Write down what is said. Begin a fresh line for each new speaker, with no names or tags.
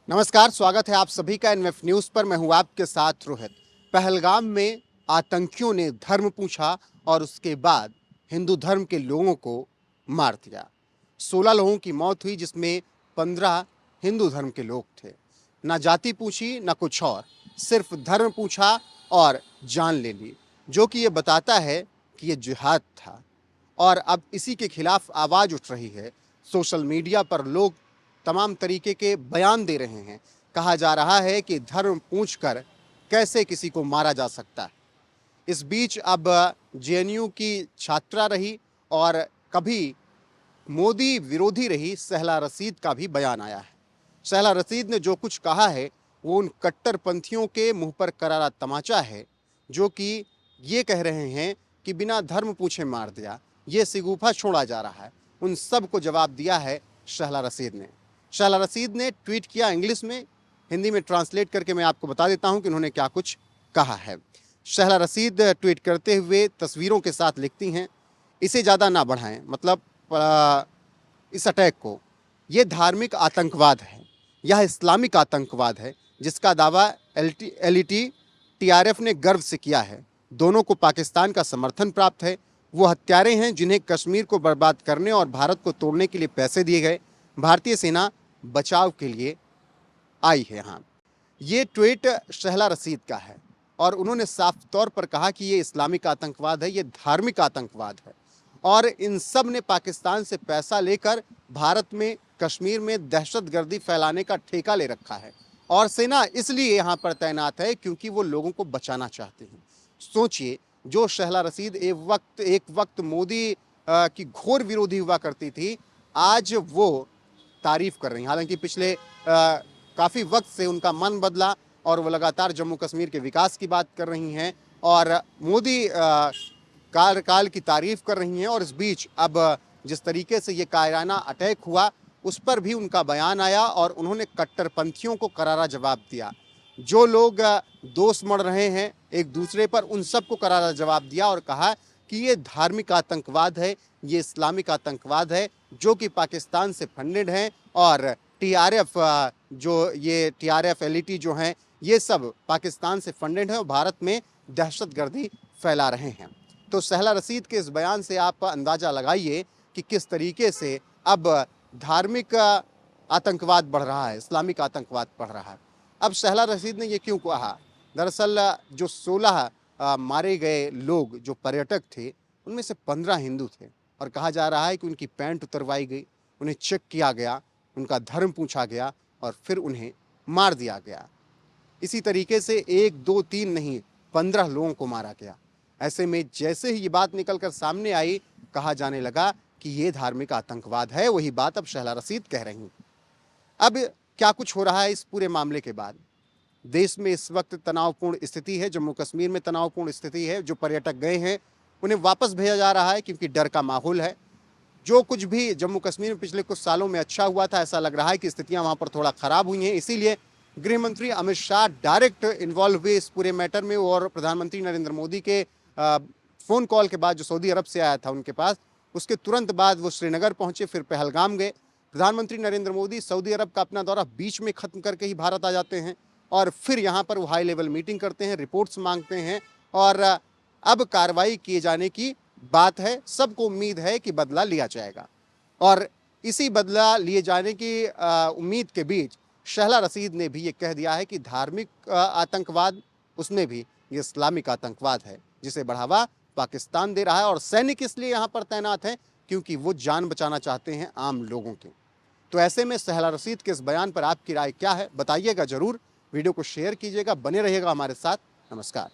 नमस्कार, स्वागत है आप सभी का एनएफ न्यूज़ पर। मैं हूं आपके साथ रोहित। पहलगाम में आतंकियों ने धर्म पूछा और उसके बाद हिंदू धर्म के लोगों को मार दिया। 16 लोगों की मौत हुई, जिसमें 15 हिंदू धर्म के लोग थे। ना जाति पूछी ना कुछ और, सिर्फ धर्म पूछा और जान ले ली, जो कि ये बताता है कि ये जिहाद था। और अब इसी के खिलाफ आवाज़ उठ रही है। सोशल मीडिया पर लोग तमाम तरीके के बयान दे रहे हैं। कहा जा रहा है कि धर्म पूछकर कैसे किसी को मारा जा सकता है। इस बीच अब जेएनयू की छात्रा रही और कभी मोदी विरोधी रही सहला रशीद का भी बयान आया है। सहला रशीद ने जो कुछ कहा है वो उन कट्टरपंथियों के मुंह पर करारा तमाचा है, जो कि ये कह रहे हैं कि बिना धर्म पूछे मार दिया, ये सिगुफा छोड़ा जा रहा है। उन सब को जवाब दिया है सहला रशीद ने। सहला रशीद ने ट्वीट किया इंग्लिश में, हिंदी में ट्रांसलेट करके मैं आपको बता देता हूं कि उन्होंने क्या कुछ कहा है। सहला रशीद ट्वीट करते हुए तस्वीरों के साथ लिखती हैं, इसे ज़्यादा ना बढ़ाएं, मतलब इस अटैक को, ये धार्मिक आतंकवाद है, यह इस्लामिक आतंकवाद है, जिसका दावा एलईटी टीआरएफ ने गर्व से किया है। दोनों को पाकिस्तान का समर्थन प्राप्त है। वो हत्यारे हैं जिन्हें कश्मीर को बर्बाद करने और भारत को तोड़ने के लिए पैसे दिए गए। भारतीय सेना बचाव के लिए आई है। हाँ, ये ट्वीट सहला रशीद का है और उन्होंने साफ तौर पर कहा कि ये इस्लामिक आतंकवाद है, ये धार्मिक आतंकवाद है और इन सब ने पाकिस्तान से पैसा लेकर भारत में, कश्मीर में दहशतगर्दी फैलाने का ठेका ले रखा है। और सेना इसलिए यहाँ पर तैनात है क्योंकि वो लोगों को बचाना चाहते हैं। सोचिए, जो सहला रशीद एक वक्त मोदी की घोर विरोधी हुआ करती थी, आज वो तारीफ कर रही हैं। हालांकि पिछले काफ़ी वक्त से उनका मन बदला और वो लगातार जम्मू कश्मीर के विकास की बात कर रही हैं और मोदी कार्यकाल की तारीफ कर रही हैं। और इस बीच अब जिस तरीके से ये कायराना अटैक हुआ, उस पर भी उनका बयान आया और उन्होंने कट्टरपंथियों को करारा जवाब दिया। जो लोग दोष मढ़ रहे हैं एक दूसरे पर, उन सबको करारा जवाब दिया और कहा कि ये धार्मिक आतंकवाद है, ये इस्लामिक आतंकवाद है, जो कि पाकिस्तान से फंडेड हैं। और टीआरएफ, जो ये टीआरएफ एलईटी जो हैं, ये सब पाकिस्तान से फंडेड हैं और भारत में दहशतगर्दी फैला रहे हैं। तो सहला रशीद के इस बयान से आप अंदाज़ा लगाइए कि किस तरीके से अब धार्मिक आतंकवाद बढ़ रहा है, इस्लामिक आतंकवाद बढ़ रहा है। अब सहला रशीद ने ये क्यों कहा? दरअसल जो 16 मारे गए लोग जो पर्यटक थे, उनमें से 15 हिंदू थे और कहा जा रहा है कि उनकी पैंट उतरवाई गई, उन्हें चेक किया गया, उनका धर्म पूछा गया और फिर उन्हें मार दिया गया। इसी तरीके से 1, 2, 3 नहीं, 15 लोगों को मारा गया। ऐसे में जैसे ही ये बात निकल कर सामने आई, कहा जाने लगा कि ये धार्मिक आतंकवाद है। वही बात अब सहला रशीद कह रही हैं। अब क्या कुछ हो रहा है इस पूरे मामले के बाद? देश में इस वक्त तनावपूर्ण स्थिति है, जम्मू कश्मीर में तनावपूर्ण स्थिति है। जो पर्यटक गए हैं उन्हें वापस भेजा जा रहा है क्योंकि डर का माहौल है। जो कुछ भी जम्मू कश्मीर में पिछले कुछ सालों में अच्छा हुआ था, ऐसा लग रहा है कि स्थितियां वहां पर थोड़ा खराब हुई हैं। इसीलिए गृह मंत्री अमित शाह डायरेक्ट इन्वॉल्व हुए इस पूरे मैटर में और प्रधानमंत्री नरेंद्र मोदी के फ़ोन कॉल के बाद, जो सऊदी अरब से आया था उनके पास, उसके तुरंत बाद वो श्रीनगर पहुंचे, फिर पहलगाम गए। प्रधानमंत्री नरेंद्र मोदी सऊदी अरब का अपना दौरा बीच में ख़त्म करके ही भारत आ जाते हैं और फिर यहाँ पर वो हाई लेवल मीटिंग करते हैं, रिपोर्ट्स मांगते हैं और अब कार्रवाई किए जाने की बात है। सबको उम्मीद है कि बदला लिया जाएगा और इसी बदला लिए जाने की उम्मीद के बीच सहला रशीद ने भी ये कह दिया है कि धार्मिक आतंकवाद, उसमें भी ये इस्लामिक आतंकवाद है, जिसे बढ़ावा पाकिस्तान दे रहा है। और सैनिक इसलिए यहाँ पर तैनात हैं क्योंकि वो जान बचाना चाहते हैं आम लोगों की। तो ऐसे में सहला रशीद के इस बयान पर आपकी राय क्या है? बताइएगा ज़रूर। वीडियो को शेयर कीजिएगा, बने रहिएगा हमारे साथ। नमस्कार।